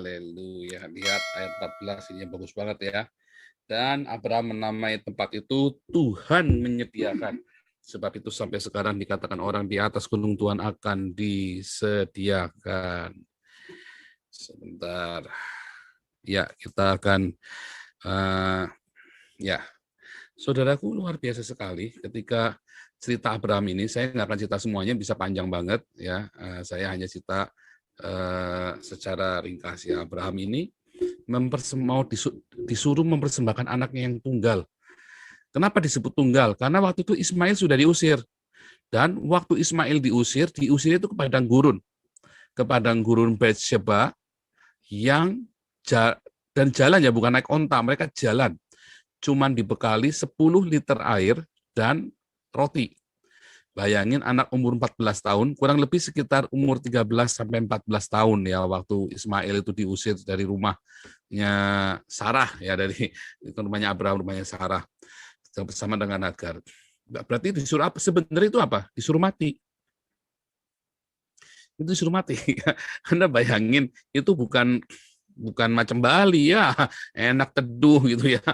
Haleluya. Lihat ayat 14 ini yang bagus banget ya. Dan Abraham menamai tempat itu Tuhan menyediakan. Sebab itu sampai sekarang dikatakan orang di atas gunung Tuhan akan disediakan. Sebentar. Ya, kita akan ya. Saudaraku, luar biasa sekali ketika cerita Abraham ini. Saya nggak akan cerita semuanya, bisa panjang banget ya. Saya hanya cerita secara ringkas ya. Abraham ini mau disuruh mempersembahkan anaknya yang tunggal. Kenapa disebut tunggal? Karena waktu itu Ismail sudah diusir. Dan waktu Ismail diusir itu ke padang gurun Beersheba yang dan jalan ya, bukan naik onta, mereka jalan. Cuman dibekali 10 liter air dan roti. Bayangin anak umur 14 tahun, kurang lebih sekitar umur 13 sampai 14 tahun ya waktu Ismail itu diusir dari rumahnya Sarah ya, dari itu rumahnya Abraham, rumahnya Sarah bersama dengan Hagar. Berarti disuruh apa? Sebenarnya itu apa? Disuruh mati. Itu disuruh mati. Anda bayangin itu bukan macam Bali ya, enak teduh gitu ya.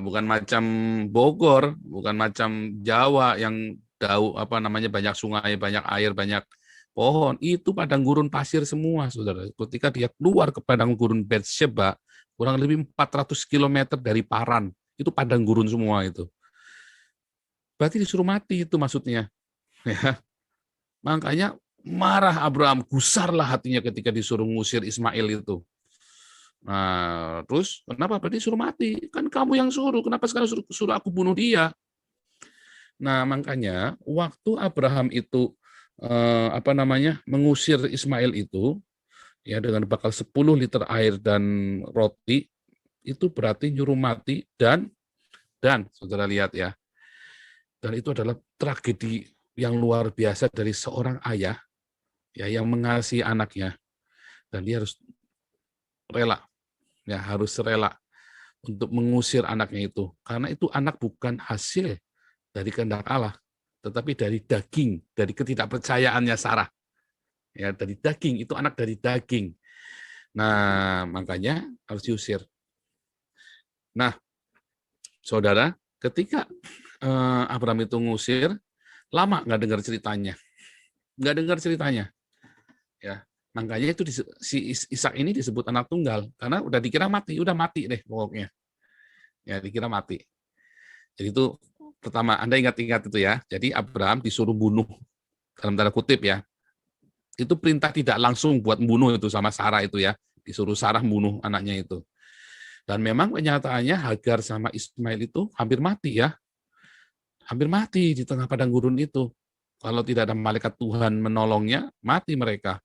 Bukan macam Bogor, bukan macam Jawa yang banyak sungai, banyak air, banyak pohon. Itu padang gurun pasir semua, Saudara. Ketika dia keluar ke padang gurun Beersheba, kurang lebih 400 km dari Paran. Itu padang gurun semua itu. Berarti disuruh mati itu maksudnya. Ya. Makanya marah Abraham, gusarlah hatinya ketika disuruh ngusir Ismail itu. Nah, terus kenapa? Berarti suruh mati. Kan kamu yang suruh, kenapa sekarang suruh aku bunuh dia? Nah, makanya waktu Abraham itu mengusir Ismail itu ya dengan bakal 10 liter air dan roti, itu berarti nyuruh mati dan Saudara lihat ya. Dan itu adalah tragedi yang luar biasa dari seorang ayah ya yang mengasihi anaknya, dan dia harus rela untuk mengusir anaknya itu, karena itu anak bukan hasil dari kehendak Allah, tetapi dari daging, dari ketidakpercayaannya Sarah. Ya, dari daging, itu anak dari daging. Nah, makanya harus diusir. Nah, Saudara, ketika Abraham itu ngusir, lama nggak dengar ceritanya. Ya, makanya itu si Ishak ini disebut anak tunggal, karena udah dikira mati, udah mati deh pokoknya. Ya, dikira mati. Jadi itu pertama, Anda ingat-ingat itu ya. Jadi Abraham disuruh bunuh, dalam tanda kutip ya. Itu perintah tidak langsung buat membunuh itu sama Sarah itu ya. Disuruh Sarah membunuh anaknya itu. Dan memang kenyataannya Hagar sama Ismail itu hampir mati ya. Hampir mati di tengah padang gurun itu. Kalau tidak ada malaikat Tuhan menolongnya, mati mereka.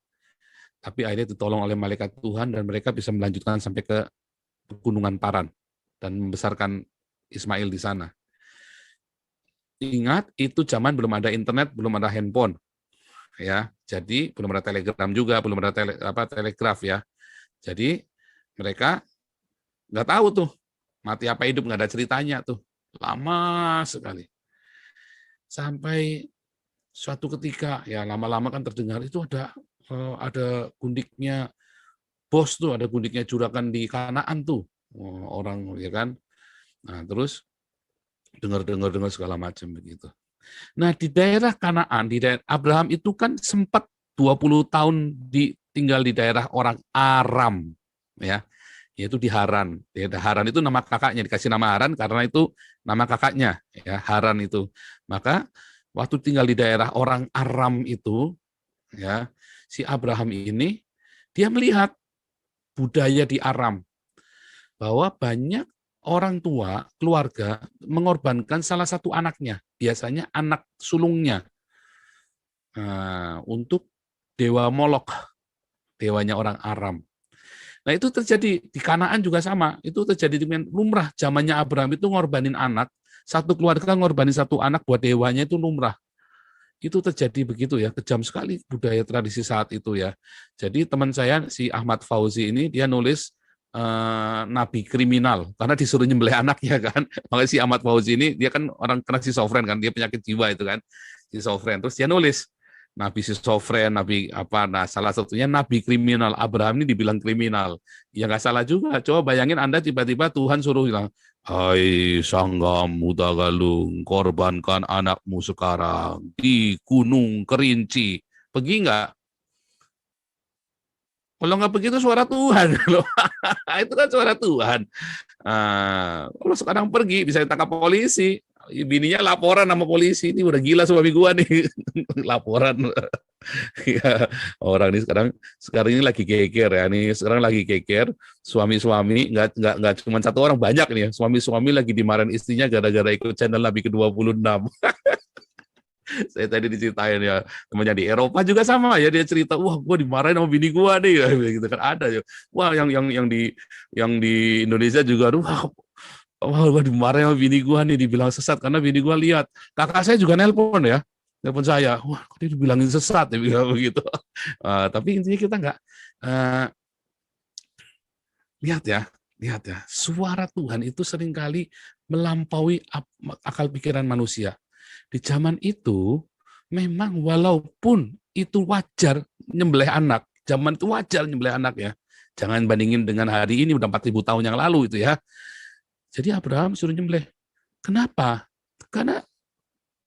Tapi akhirnya ditolong oleh malaikat Tuhan dan mereka bisa melanjutkan sampai ke Pegunungan Paran dan membesarkan Ismail di sana. Ingat, itu zaman belum ada internet, belum ada handphone. Ya, jadi belum ada telegram juga, belum ada telegraf ya. Jadi mereka nggak tahu tuh mati apa hidup, nggak ada ceritanya tuh, lama sekali. Sampai suatu ketika ya lama-lama kan terdengar itu ada gundiknya bos tuh, ada gundiknya juragan di Kanaan tuh, orang ya kan. Nah terus dengar segala macam begitu. Nah, di daerah Kanaan, di daerah Abraham itu kan sempat 20 tahun tinggal di daerah orang Aram, ya, yaitu di Haran. Ya, Haran itu nama kakaknya, dikasih nama Haran karena itu nama kakaknya, ya, Haran itu. Maka waktu tinggal di daerah orang Aram itu, ya, si Abraham ini dia melihat budaya di Aram bahwa banyak orang tua, keluarga, mengorbankan salah satu anaknya, biasanya anak sulungnya, untuk dewa Molok, dewanya orang Aram. Nah itu terjadi di Kanaan juga sama, itu terjadi dengan lumrah, zamannya Abraham itu ngorbanin anak, satu keluarga ngorbanin satu anak buat dewanya itu lumrah. Itu terjadi begitu ya, kejam sekali budaya tradisi saat itu ya. Jadi teman saya, si Ahmad Fauzi ini, dia nulis nabi kriminal karena disuruh nyembelih anaknya kan. Makanya si Ahmad Fauzi ini dia kan orang kena schizofren kan, dia penyakit jiwa itu kan, schizofren. Terus dia nulis nabi schizofren, nabi apa. Nah, salah satunya nabi kriminal. Abraham ini dibilang kriminal. Ya nggak salah juga. Coba bayangin Anda tiba-tiba Tuhan suruh bilang, hai Sanggam Muda Galung, korbankan anakmu sekarang di Gunung Kerinci. Pergi nggak? Kalau nggak begitu suara Tuhan. Itu kan suara Tuhan. Kalau sekarang pergi bisa ditangkap polisi. Bininya laporan sama polisi, ini udah gila suami gua nih. Laporan. Ya, orang ini sekarang ini lagi geger ya. Nih sekarang lagi geger, suami-suami nggak cuma satu orang, banyak nih ya. Suami-suami lagi dimarahin istrinya gara-gara ikut channel Nabi ke-26. Saya tadi diceritain ya, temannya di Eropa juga sama ya, dia cerita, wah gue dimarahin sama bini gue nih, gitu kan ada ya. Wah yang di Indonesia juga, wah gue dimarahin sama bini gue nih, dibilang sesat karena bini gue lihat. Kakak saya juga nelpon ya, nelpon saya, wah dia dibilangin sesat, dia bilang begitu. Tapi intinya kita nggak lihat ya, suara Tuhan itu seringkali melampaui akal pikiran manusia. Di zaman itu, memang walaupun itu wajar nyembelih anak, zaman itu wajar nyembelih anak ya. Jangan bandingin dengan hari ini, udah 4.000 tahun yang lalu itu ya. Jadi Abraham suruh nyembelih. Kenapa? Karena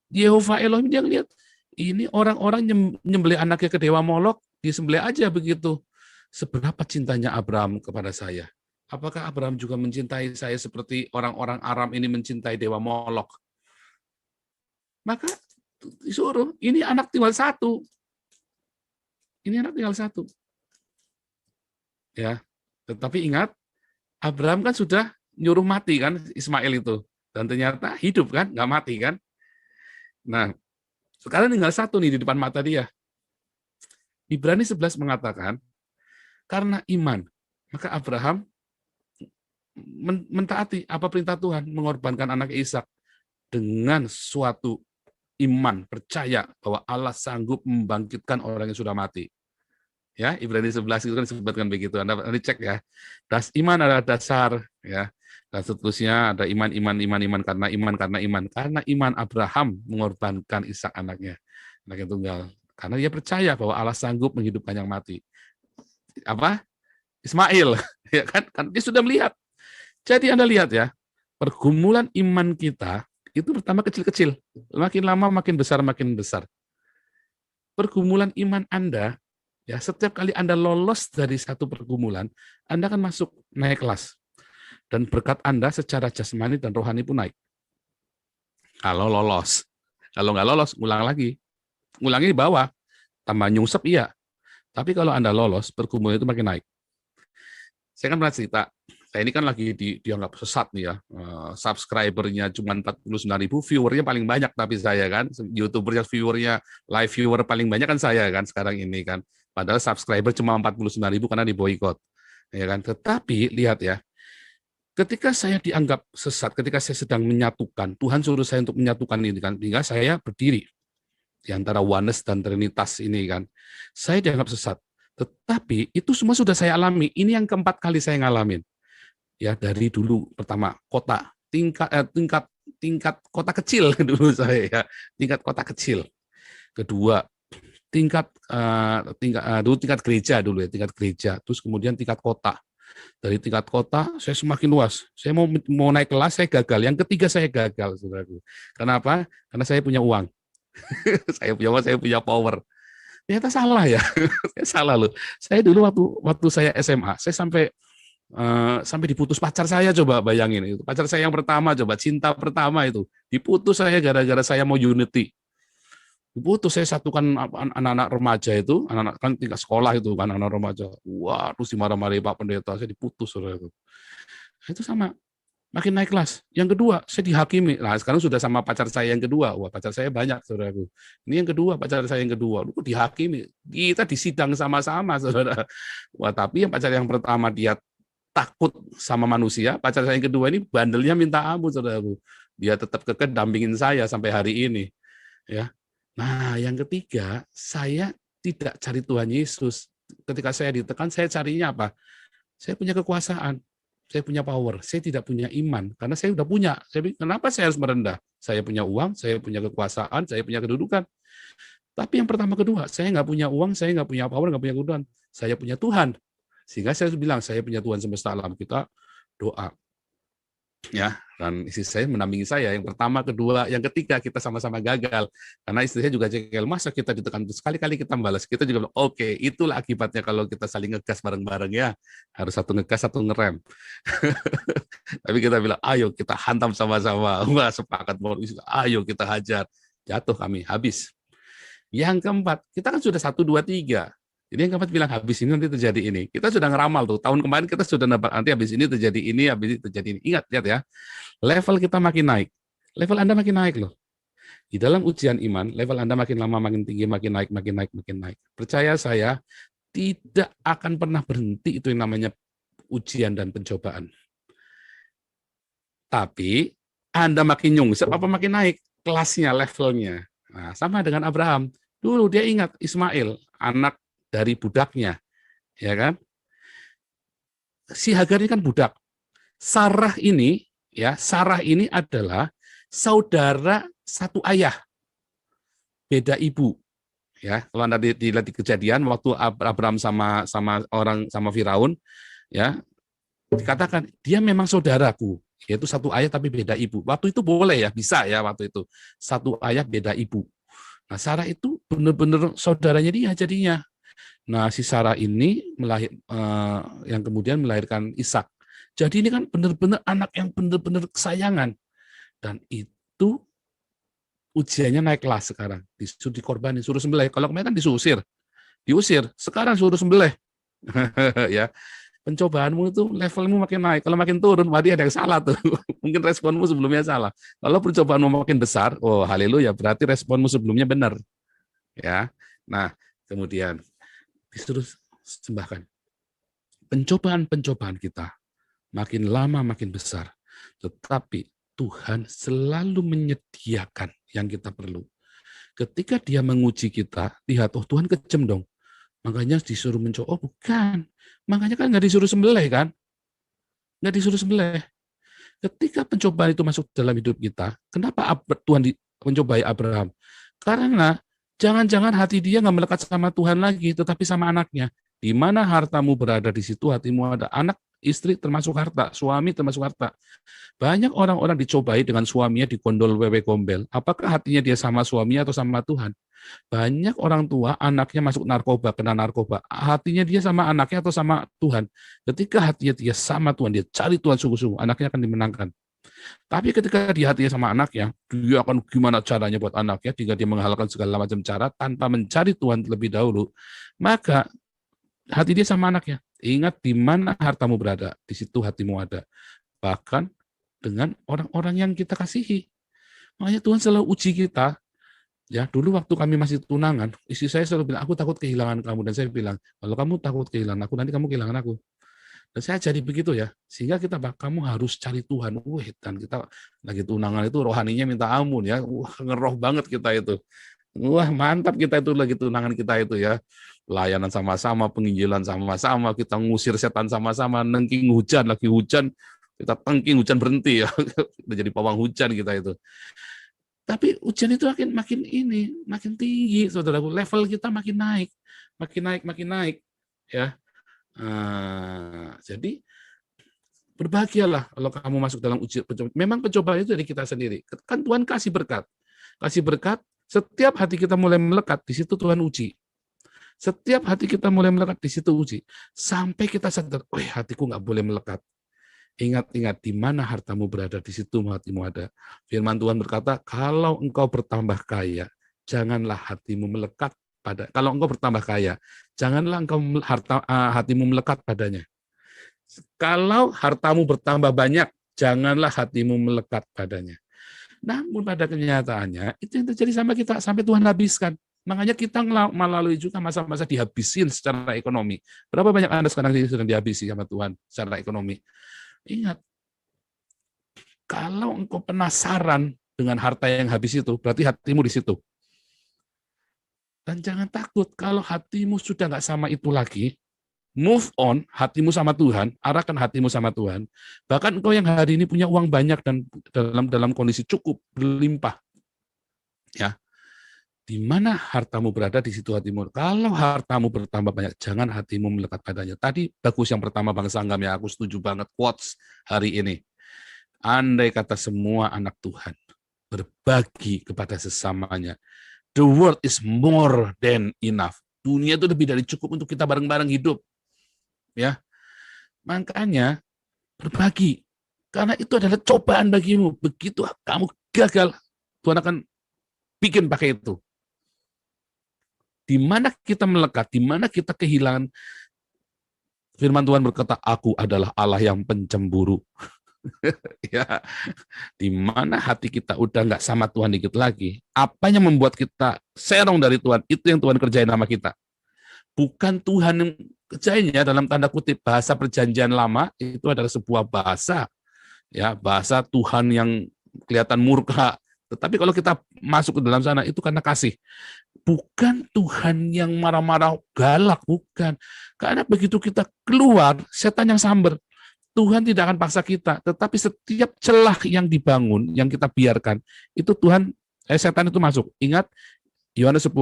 Yehova Elohim dia lihat, ini orang-orang nyembelih anaknya ke dewa Molok, disembelih aja begitu. Seberapa cintanya Abraham kepada saya? Apakah Abraham juga mencintai saya seperti orang-orang Aram ini mencintai dewa Molok? Maka disuruh, ini anak tinggal satu. Ini anak tinggal satu. Ya, tetapi ingat, Abraham kan sudah nyuruh mati kan Ismail itu. Dan ternyata hidup kan, nggak mati kan. Nah, sekarang tinggal satu nih di depan mata dia. Ibrani 11 mengatakan, karena iman, maka Abraham mentaati apa perintah Tuhan, mengorbankan anak Ishak dengan suatu iman, percaya bahwa Allah sanggup membangkitkan orang yang sudah mati. Ya, Ibrani 11 itu kan disebutkan begitu. Anda cek ya. Iman adalah dasar ya. Dan seterusnya ada iman karena iman. Karena iman Abraham mengorbankan Ishak anaknya, anak yang tunggal. Karena dia percaya bahwa Allah sanggup menghidupkan yang mati. Apa? Ismail, ya kan dia sudah melihat. Jadi Anda lihat ya, pergumulan iman kita itu pertama kecil-kecil, makin lama makin besar. Pergumulan iman Anda, ya setiap kali Anda lolos dari satu pergumulan, Anda akan masuk naik kelas. Dan berkat Anda secara jasmani dan rohani pun naik. Kalau lolos. Kalau nggak lolos, ulang lagi. Ulangi di bawah, tambah nyungsep iya. Tapi kalau Anda lolos, pergumulan itu makin naik. Saya kan pernah cerita, saya ini kan lagi dianggap sesat nih ya, subscribernya cuma 49.000, viewernya paling banyak tapi saya kan, youtubernya viewernya, live viewer paling banyak kan saya kan sekarang ini kan, padahal subscriber cuma 49.000 karena diboikot, ya kan. Tetapi lihat ya, ketika saya dianggap sesat, ketika saya sedang menyatukan, Tuhan suruh saya untuk menyatukan ini kan, sehingga saya berdiri di antara oneness dan trinitas ini kan, saya dianggap sesat. Tetapi itu semua sudah saya alami. Ini yang keempat kali saya ngalamin. Ya dari dulu pertama tingkat kota kecil dulu saya ya, tingkat kota kecil. Kedua tingkat gereja dulu ya, tingkat gereja. Terus kemudian tingkat kota. Dari tingkat kota saya semakin luas. Saya mau naik kelas saya gagal. Yang ketiga saya gagal, saudaraku. Kenapa? Karena saya punya uang. saya punya power. Ternyata salah ya, salah loh. Saya dulu waktu saya SMA, saya sampai diputus pacar saya, coba bayangin itu. Pacar saya yang pertama, coba cinta pertama itu diputus saya gara-gara saya mau unity. Diputus, saya satukan anak-anak remaja itu, anak-anak kan tingkat sekolah itu kan anak remaja. Wah, terus dimarah-marahi Pak Pendeta, saya diputus saudara itu. Itu sama. Makin naik kelas. Yang kedua, saya dihakimi. Nah, sekarang sudah sama pacar saya yang kedua. Wah, pacar saya banyak, saudaraku. Ini yang kedua, pacar saya yang kedua. Lu dihakimi. Kita disidang sama-sama, saudara. Wah, tapi yang pacar yang pertama dia takut sama manusia. Pacar saya yang kedua ini bandelnya minta ampun, saudaraku. Dia tetap kekeh dampingin saya sampai hari ini. Ya. Nah, yang ketiga, saya tidak cari Tuhan Yesus. Ketika saya ditekan, saya carinya apa? Saya punya kekuasaan. Saya punya power, saya tidak punya iman, karena saya sudah punya. Kenapa saya harus merendah? Saya punya uang, saya punya kekuasaan, saya punya kedudukan. Tapi yang pertama kedua, saya nggak punya uang, saya nggak punya power, nggak punya kedudukan, saya punya Tuhan. Sehingga saya bilang, saya punya Tuhan semesta alam. Kita doa. Ya, dan istri saya mendampingi saya. Yang pertama, kedua, yang ketiga kita sama-sama gagal. Karena istri saya juga jengkel, masa kita ditekan sekali-kali kita balas. Kita juga bilang, oke, itulah akibatnya kalau kita saling ngegas bareng-bareng ya. Harus satu ngegas, satu ngerem. Tapi kita bilang, ayo kita hantam sama-sama. Wah, sepakat, ayo kita hajar. Jatuh kami, habis. Yang keempat, kita kan sudah 1, 2, 3. Jadi yang keempat bilang, habis ini nanti terjadi ini. Kita sudah ngeramal tuh. Tahun kemarin kita sudah nebak, nanti habis ini terjadi ini, habis ini terjadi ini. Ingat, lihat ya. Level kita makin naik. Level Anda makin naik loh. Di dalam ujian iman, level Anda makin lama makin tinggi, makin naik, makin naik, makin naik. Percaya saya, tidak akan pernah berhenti itu yang namanya ujian dan pencobaan. Tapi Anda makin nyungsep apa makin naik kelasnya, levelnya. Nah, sama dengan Abraham. Dulu dia ingat Ismail, anak dari budaknya, ya kan? Si Hagar ini kan budak. Sarah ini, ya, Sarah ini adalah saudara satu ayah, beda ibu. Ya, kalau Anda dilihat di kejadian waktu Abraham sama Firaun, ya, dikatakan dia memang saudaraku, yaitu satu ayah tapi beda ibu. Waktu itu boleh ya, bisa ya waktu itu. Satu ayah beda ibu. Nah, Sarah itu benar-benar saudaranya dia jadinya. Nah, si Sarah ini yang kemudian melahirkan Ishak. Jadi ini kan benar-benar anak yang benar-benar kesayangan. Dan itu ujiannya naik kelas sekarang. Disuruh dikorbanin, suruh sembelih. Kalau kemarin kan diusir. Sekarang suruh sembelih. Ya, pencobaanmu itu levelmu makin naik. Kalau makin turun, berarti ada yang salah tuh. Mungkin responmu sebelumnya salah. Kalau pencobaanmu makin besar, oh haleluya, berarti responmu sebelumnya benar. Ya. Nah, kemudian disuruh sembahkan. Pencobaan-pencobaan kita makin lama makin besar. Tetapi Tuhan selalu menyediakan yang kita perlu. Ketika dia menguji kita, lihat, oh Tuhan kejam dong. Makanya disuruh mencoba. Oh bukan. Makanya kan nggak disuruh sembelih kan? Nggak disuruh sembelih. Ketika pencobaan itu masuk dalam hidup kita, kenapa Tuhan mencobai Abraham? Karena jangan-jangan hati dia nggak melekat sama Tuhan lagi, tetapi sama anaknya. Di mana hartamu berada, di situ hatimu ada. Anak, istri termasuk harta, suami termasuk harta. Banyak orang-orang dicobai dengan suaminya digondol wewe gombel. Apakah hatinya dia sama suaminya atau sama Tuhan? Banyak orang tua anaknya masuk narkoba, kena narkoba. Hatinya dia sama anaknya atau sama Tuhan? Ketika hatinya dia sama Tuhan, dia cari Tuhan sungguh-sungguh, anaknya akan dimenangkan. Tapi ketika di hatinya sama anaknya, dia akan gimana caranya buat anaknya, jika dia menghalalkan segala macam cara tanpa mencari Tuhan terlebih dahulu, maka hati dia sama anaknya. Ingat di mana hartamu berada, di situ hatimu ada. Bahkan dengan orang-orang yang kita kasihi. Makanya Tuhan selalu uji kita. Ya, dulu waktu kami masih tunangan, istri saya selalu bilang, aku takut kehilangan kamu. Dan saya bilang, kalau kamu takut kehilangan aku, nanti kamu kehilangan aku. Dan saya jadi begitu ya, sehingga kamu harus cari Tuhan. Dan kita lagi tunangan itu rohaninya minta ampun ya, ngeroh banget kita itu. Wah mantap kita itu lagi tunangan kita itu ya. Layanan sama-sama, penginjilan sama-sama, kita ngusir setan sama-sama, nengking hujan, lagi hujan, kita tengking hujan berhenti ya. Kita jadi pawang hujan kita itu. Tapi ujian itu makin tinggi, saudaraku. Level kita makin naik, ya. Jadi berbahagialah kalau kamu masuk dalam ujian. Memang pencobaan itu dari kita sendiri. Kan Tuhan kasih berkat. Setiap hati kita mulai melekat, di situ Tuhan uji. Setiap hati kita mulai melekat, di situ uji. Sampai kita sadar, hatiku nggak boleh melekat. Ingat, di mana hartamu berada, di situ hatimu ada. Firman Tuhan berkata, kalau engkau bertambah kaya, janganlah hatimu melekat pada. Kalau engkau bertambah kaya, janganlah hatimu melekat padanya. Kalau hartamu bertambah banyak, janganlah hatimu melekat padanya. Namun pada kenyataannya, itu yang terjadi sama kita, sampai Tuhan habiskan. Makanya kita melalui juga masa-masa dihabisin secara ekonomi. Berapa banyak Anda sekarang sedang dihabisi sama Tuhan secara ekonomi? Ingat, kalau engkau penasaran dengan harta yang habis itu, berarti hatimu di situ. Dan jangan takut, kalau hatimu sudah nggak sama itu lagi, move on, hatimu sama Tuhan, arahkan hatimu sama Tuhan. Bahkan engkau yang hari ini punya uang banyak dan dalam kondisi cukup, berlimpah. Ya, Di mana hartamu berada, di situ hatimu. Kalau hartamu bertambah banyak, jangan hatimu melekat padanya. Tadi bagus yang pertama Bang Sanggam ya, aku setuju banget quotes hari ini. Andai kata semua anak Tuhan berbagi kepada sesamanya, the world is more than enough. Dunia itu lebih dari cukup untuk kita bareng-bareng hidup. Ya, makanya berbagi. Karena itu adalah cobaan bagimu. Begitu kamu gagal, Tuhan akan bikin pakai itu. Di mana kita melekat, di mana kita kehilangan, firman Tuhan berkata, aku adalah Allah yang pencemburu. Ya, di mana hati kita udah nggak sama Tuhan dikit lagi, apa yang membuat kita serong dari Tuhan, itu yang Tuhan kerjain sama kita. Bukan Tuhan yang kerjainnya, dalam tanda kutip, bahasa perjanjian lama, itu adalah sebuah bahasa, ya bahasa Tuhan yang kelihatan murka. Tetapi kalau kita masuk ke dalam sana, itu karena kasih. Bukan Tuhan yang marah-marah galak, bukan. Karena begitu kita keluar, setan yang samber. Tuhan tidak akan paksa kita, tetapi setiap celah yang dibangun, yang kita biarkan, itu setan itu masuk. Ingat Yohanes 10,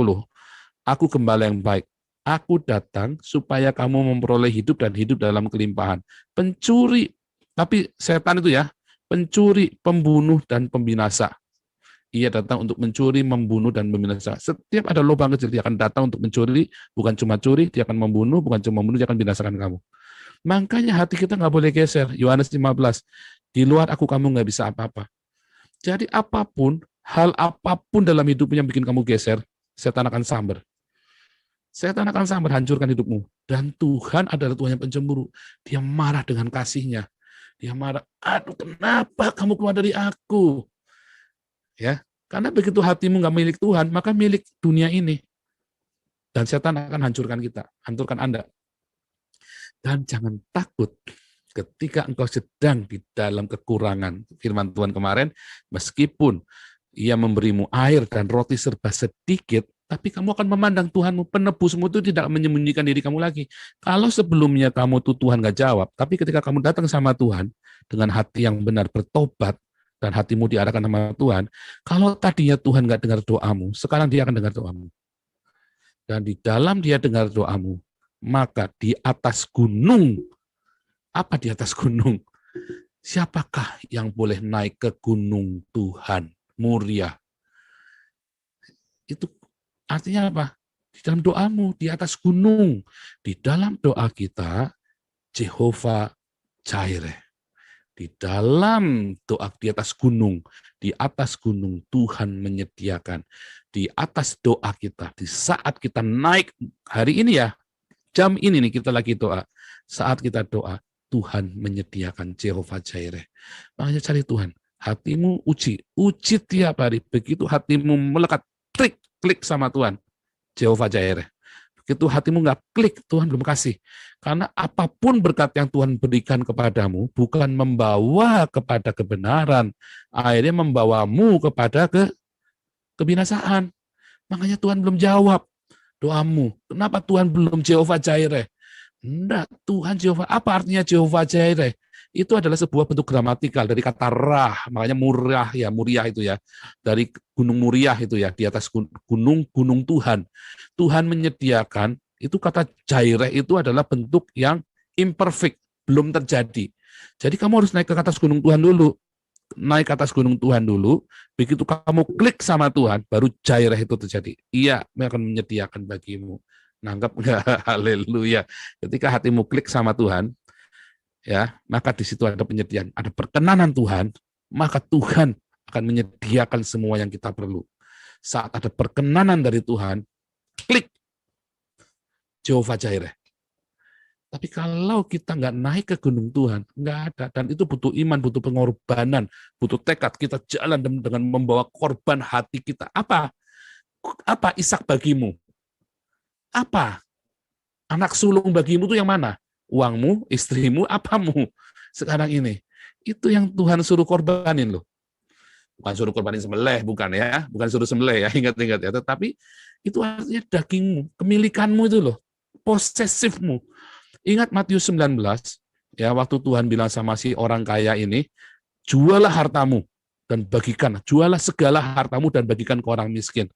aku gembala yang baik. Aku datang supaya kamu memperoleh hidup dan hidup dalam kelimpahan. Pencuri, tapi setan itu ya, pencuri, pembunuh, dan pembinasa. Ia datang untuk mencuri, membunuh, dan membinasakan. Setiap ada lubang kecil, dia akan datang untuk mencuri, bukan cuma curi, dia akan membunuh, bukan cuma membunuh, dia akan binasakan kamu. Makanya hati kita nggak boleh geser. Yohanes 15, di luar aku kamu nggak bisa apa-apa. Jadi apapun, hal apapun dalam hidupmu yang bikin kamu geser, setan akan samber. Setan akan samber, hancurkan hidupmu. Dan Tuhan adalah Tuhan yang pencemburu. Dia marah dengan kasihnya. Dia marah, aduh kenapa kamu keluar dari aku? Ya, karena begitu hatimu nggak milik Tuhan, maka milik dunia ini. Dan setan akan hancurkan kita, hancurkan Anda. Dan jangan takut ketika engkau sedang di dalam kekurangan. Firman Tuhan kemarin, meskipun ia memberimu air dan roti serba sedikit, tapi kamu akan memandang Tuhanmu, penebusmu itu tidak menyembunyikan diri kamu lagi. Kalau sebelumnya kamu tuh Tuhan nggak jawab, tapi ketika kamu datang sama Tuhan, dengan hati yang benar bertobat, dan hatimu diarahkan sama Tuhan, kalau tadinya Tuhan nggak dengar doamu, sekarang dia akan dengar doamu. Dan di dalam dia dengar doamu, maka di atas gunung, apa di atas gunung? Siapakah yang boleh naik ke gunung Tuhan, Muria? Itu artinya apa? Di dalam doamu, di atas gunung. Di dalam doa kita, Jehovah Jireh. Di dalam doa di atas gunung Tuhan menyediakan. Di atas doa kita, di saat kita naik hari ini ya, jam ini nih kita lagi doa. Saat kita doa, Tuhan menyediakan Jehovah Jireh. Makanya cari Tuhan. Hatimu uji tiap hari. Begitu hatimu melekat, klik sama Tuhan, Jehovah Jireh. Begitu hatimu nggak klik, Tuhan belum kasih. Karena apapun berkat yang Tuhan berikan kepadamu, bukan membawa kepada kebenaran, akhirnya membawamu kepada kebinasaan. Makanya Tuhan belum jawab doamu. Kenapa Tuhan belum Jehovah Jireh? Enggak, Tuhan Jehovah. Apa artinya Jehovah Jireh? Itu adalah sebuah bentuk gramatikal dari kata rah, makanya murah ya, muriah itu ya. Dari gunung Muriah itu ya, di atas gunung Tuhan. Tuhan menyediakan, itu kata Jireh itu adalah bentuk yang imperfect, belum terjadi. Jadi kamu harus naik ke atas gunung Tuhan dulu. Naik ke atas gunung Tuhan dulu, begitu kamu klik sama Tuhan, baru Jireh itu terjadi. Ia akan menyediakan bagimu. Nanggap nggak? Haleluya. Ketika hatimu klik sama Tuhan, ya, maka di situ ada penyediaan, ada perkenanan Tuhan, maka Tuhan akan menyediakan semua yang kita perlu. Saat ada perkenanan dari Tuhan, klik Jehovah Jireh. Tapi kalau kita nggak naik ke gunung Tuhan, nggak ada. Dan itu butuh iman, butuh pengorbanan, butuh tekad. Kita jalan dengan membawa korban hati kita. Apa Ishak bagimu? Apa? Anak sulung bagimu itu yang mana? Uangmu, istrimu, apamu sekarang ini? Itu yang Tuhan suruh korbanin loh. Bukan suruh korbanin sembelih, bukan ya. Bukan suruh sembelih ya, ingat-ingat ya. Tetapi itu artinya dagingmu, kemilikanmu itu loh. Posesifmu. Ingat Matius 19, ya, waktu Tuhan bilang sama si orang kaya ini, jualah hartamu dan bagikan, jualah segala hartamu dan bagikan ke orang miskin.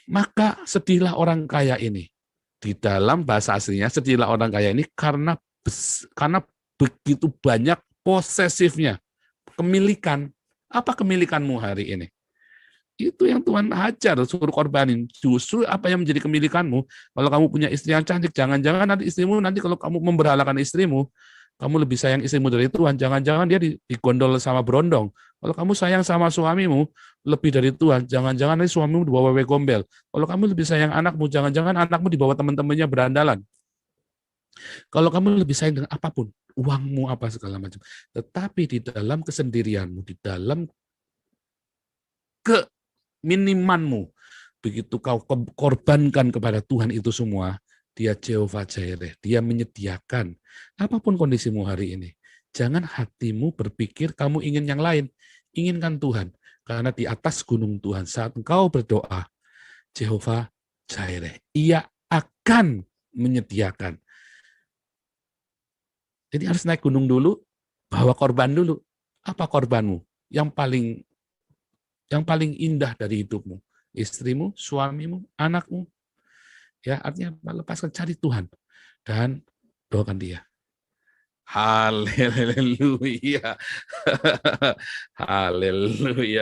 Maka sedihlah orang kaya ini. Di dalam bahasa aslinya, sedihlah orang kaya ini karena begitu banyak posesifnya, kemilikan. Apa kemilikanmu hari ini? Itu yang Tuhan hajar, suruh korbanin. Justru apa yang menjadi kemilikanmu, kalau kamu punya istri yang cantik, jangan-jangan nanti istrimu, nanti kalau kamu memberhalakan istrimu, kamu lebih sayang istrimu dari Tuhan, jangan-jangan dia digondol sama berondong. Kalau kamu sayang sama suamimu, lebih dari Tuhan, jangan-jangan nanti suamimu dibawa wewe gombel. Kalau kamu lebih sayang anakmu, jangan-jangan anakmu dibawa teman-temannya berandalan. Kalau kamu lebih sayang dengan apapun, uangmu apa segala macam. Tetapi di dalam kesendirianmu, di dalam keminimanmu, begitu kau korbankan kepada Tuhan itu semua, dia Jehovah Jireh, dia menyediakan apapun kondisimu hari ini. Jangan hatimu berpikir kamu ingin yang lain, inginkan Tuhan. Karena di atas gunung Tuhan, saat engkau berdoa, Jehovah Jireh, ia akan menyediakan. Jadi harus naik gunung dulu, bawa korban dulu. Apa korbanmu? Yang paling indah dari hidupmu? Istrimu, suamimu, anakmu. Ya, artinya lepaskan, cari Tuhan dan doakan dia. Haleluya. Haleluya.